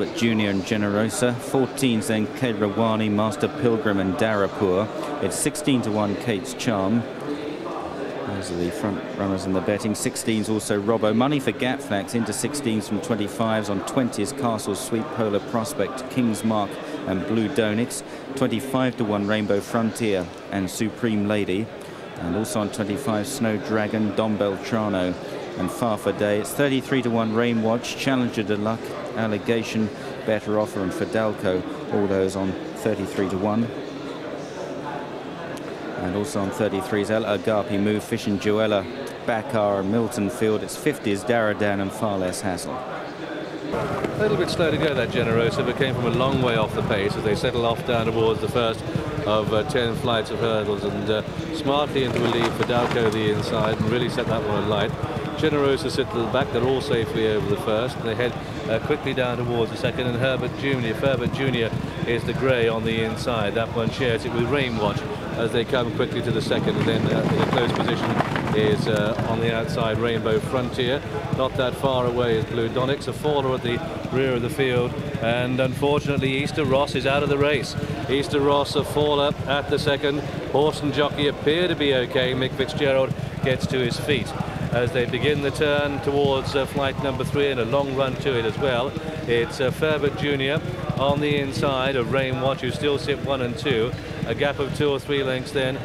Ferbert Junior and Generosa. 14's then Khayrawani, Master Pilgrim and Darapur. It's 16-1 Kate's Charm. Those are the front runners in the betting. 16's also Robbo. Money for Gatflax into 16s from 25s. On 20s, Castle Sweet, Polar Prospect, King's Mark and Blue Donix. 25-1 Rainbow Frontier and Supreme Lady. And also on 25, Snow Dragon, Dom Beltrano and Farfa Day. It's 33-1 Rain Watch, Challenger de Luck, Allegation, Better Offer and Fidalco. All those on 33-1. And also on 33s, El Agapi Move, Fish and Joella, Bakar and Milton Field. It's 50s, Daradan and Far Less Hassle. A little bit slow to go, that Generosa, but came from a long way off the pace as they settle off down towards the first of 10 flights of hurdles, and smartly into a lead for Dalco the inside and really set that one alight. Generosa sit to the back, they're all safely over the first, and they head quickly down towards the second, and Ferbert Junior is the grey on the inside. That one shares it with Rain Watch as they come quickly to the second, and then in a close position is on the outside Rainbow Frontier. Not that far away is Blue Donix, a faller at the rear of the field, and unfortunately Easter Ross is out of the race. Easter Ross, a faller at the second. Horse and jockey appear to be okay. Mick Fitzgerald gets to his feet as they begin the turn towards flight number 3, and a long run to it as well. It's Ferbert Junior on the inside of Rain Watch, who still sit 1 and 2. A gap of 2 or 3 lengths then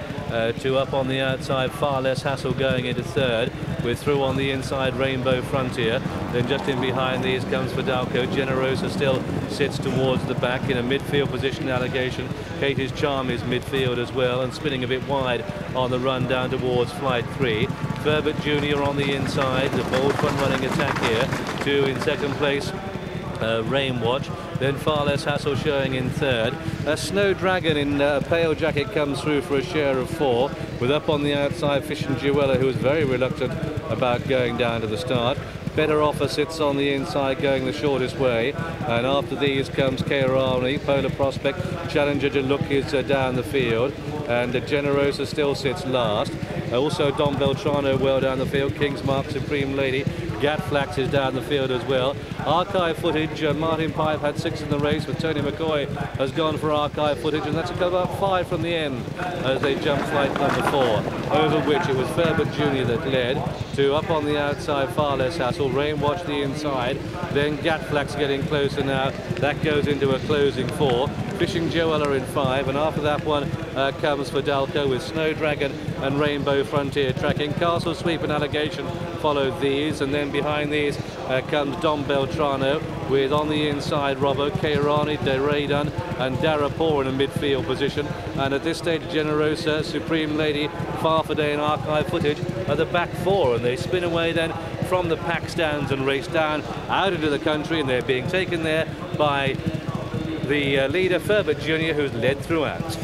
to up on the outside, Far Less Hassle going into third, with through on the inside Rainbow Frontier. Then just in behind these comes Fidalco. Generosa still sits towards the back in a midfield position. Allegation, Katie's Charm is midfield as well, and spinning a bit wide on the run down towards flight 3. Ferbert Junior on the inside, the bold front running attack here. 2 in second place, Rain Watch. Then Far Less Hassle showing in third. Snow Dragon in pale jacket comes through for a share of 4, with up on the outside Fish and Joella, who is very reluctant about going down to the start. Better Offer sits on the inside going the shortest way, and after these comes Khayrawani, Polar Prospect, Challenger de Luck is down the field, and Generosa still sits last. Also Dom Beltrano well down the field, King's Mark, Supreme Lady, Gatflax is down the field as well. Archive footage, Martin Pipe had 6 in the race, but Tony McCoy has gone for archive footage, and that's about 5 from the end as they jump flight number 4, over which it was Ferbert Junior that led. To up on the outside, Far Less Hassle, Rain Watch the inside, then Gatflax getting closer now. That goes into a closing 4. Fishing Joella in 5, and after that one comes Fidalco with Snow Dragon and Rainbow Frontier tracking. Castle Sweep and Allegation followed these, and then behind these comes Dom Beltrano with on the inside Robbo, Khayrawani, Deraydan and Darapur in a midfield position. And at this stage Generosa, Supreme Lady, Farfaday and archive footage are the back 4, and they spin away then from the pack stands and race down out into the country, and they're being taken there by the leader Ferbert Junior, who's led throughout.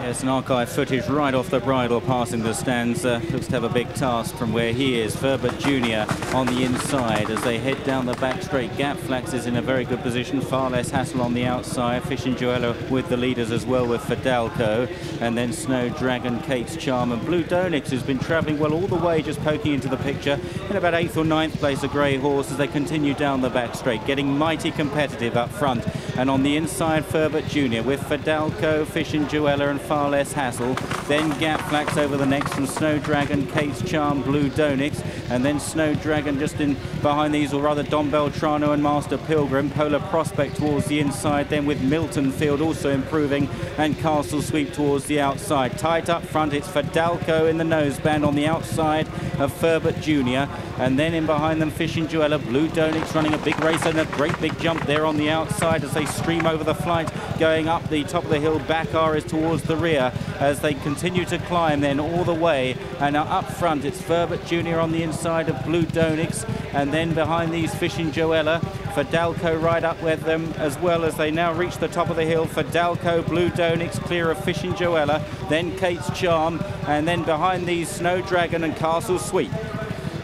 Yes, an archive footage right off the bridle passing the stands. Looks to have a big task from where he is. Ferbert Junior on the inside as they head down the back straight. Gatflax is in a very good position. Far Less Hassle on the outside. Fish and Joella with the leaders as well, with Fidalco. And then Snow Dragon, Kate's Charm and Blue Donix, who's been travelling well all the way, just poking into the picture. In about 8th or 9th place, a grey horse as they continue down the back straight, getting mighty competitive up front. And on the inside, Ferbert Junior with Fidalco, Fish and Joella and Far Less Hassle. Then Gatflax over the next from Snow Dragon, Kate's Charm, Blue Donix, and then Snow Dragon just in behind these, or rather Dom Beltrano and Master Pilgrim. Polar Prospect towards the inside, then with Milton Field also improving, and Castle Sweep towards the outside. Tight up front, it's Fidalco in the noseband on the outside of Ferbert Junior, and then in behind them Fish and Joella, Blue Donix running a big race and a great big jump there on the outside as they stream over the flight, going up the top of the hill. Bakar is towards the rear as they continue to climb then all the way, and up front it's Ferbert Junior on the inside of Blue Donix, and then behind these Fish and Joella, Fidalco right up with them as well as they now reach the top of the hill. Fidalco, Blue Donix clear of Fish and Joella, then Kate's Charm, and then behind these Snow Dragon and Castle Sweep.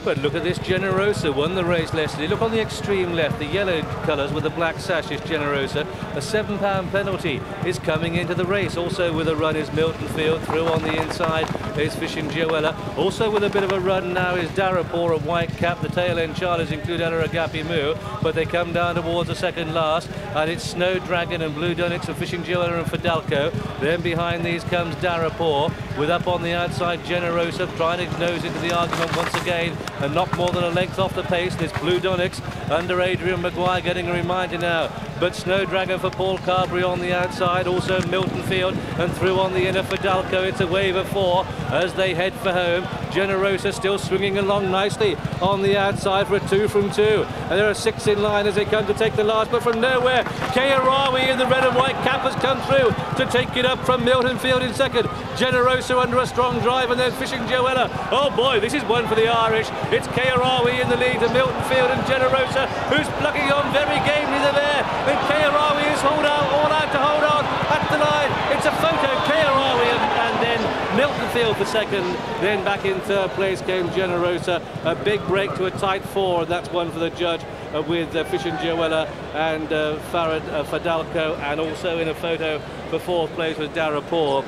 But look at this Generosa, won the race yesterday. Look on the extreme left, the yellow colours with the black sash is Generosa. A £7 penalty is coming into the race. Also with a run is Milton Field. Through on the inside is Fishing Joella. Also with a bit of a run now is Darapur of White Cap. The tail end Charlies include Agapi Moo, but they come down towards the second last, and it's Snow Dragon and Blue Dunix and Fishing Joella and Fidalco. Then behind these comes Darapur, with up on the outside Generosa trying to nose into the argument once again, and not more than a length off the pace. There's Blue Dunix under Adrian Maguire getting a reminder now, but Snow Dragon for Paul Carberry on the outside, also Milton Field, and through on the inner Fidalco. It's a wave of 4 as they head for home. Generosa still swinging along nicely on the outside for a 2 from 2, and there are 6 in line as they come to take the last, but from nowhere Khayrawani in the red and white cap has come through to take it up from Milton Field in second. Generosa under a strong drive, and then Fishing Joella. Oh boy, this is one for the Irish. It's Khayrawani in the lead to Milton Field and Generosa, who's plugging on very gamely there, and Khayrawani is all out to hold on at the line. It's a photo, Khayrawani and then Milton Field for second. Then back in third place came Generosa. A big break to a tight 4, and that's one for the judge with Fishing Joella and Fidalco, and also in a photo for fourth place was Darapur.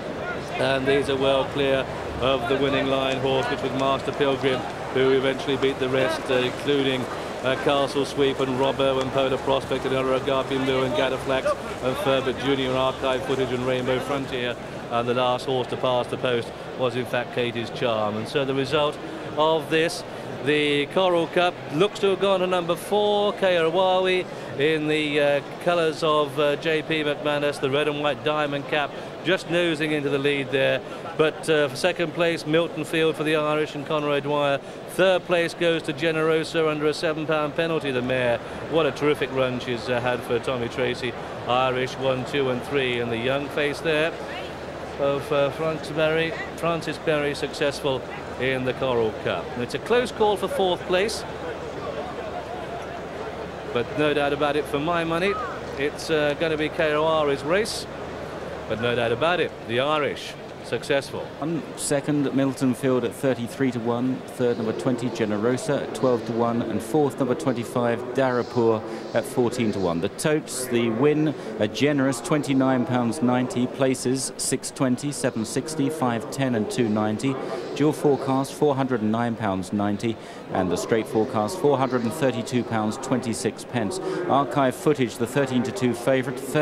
And these are well clear of the winning line horse, which was Master Pilgrim, who eventually beat the rest, including Castle Sweep and Robbo and Polar Prospect and Agapi Moo and Gadaflax and Furbert Junior, Archive Footage and Rainbow Frontier. And the last horse to pass the post was in fact Katie's Charm. And so the result of this, the Coral Cup looks to have gone to number 4, Khayrawani, in the colours of J.P. McManus, the red and white diamond cap, just nosing into the lead there. But for second place, Milton Field for the Irish and Conrad Dwyer. Third place goes to Generosa under a £7 penalty, the mare. What a terrific run she's had for Tommy Tracy. Irish 1, 2 and 3, and the young face there of Francis Berry successful in the Coral Cup. And it's a close call for fourth place, but no doubt about it, for my money, it's going to be Khayrawani's race. But no doubt about it, the Irish successful. Second, Milton Field at 33 to 1. Third, number 20, Generosa at 12 to 1. And fourth, number 25, Darapur at 14 to 1. The totes, the win, a generous £29.90. Places, 620, 760, 510 and 290. Dual forecast, £409.90. And the straight forecast, £432.26. Archive Footage, the 13 to 2 favourite.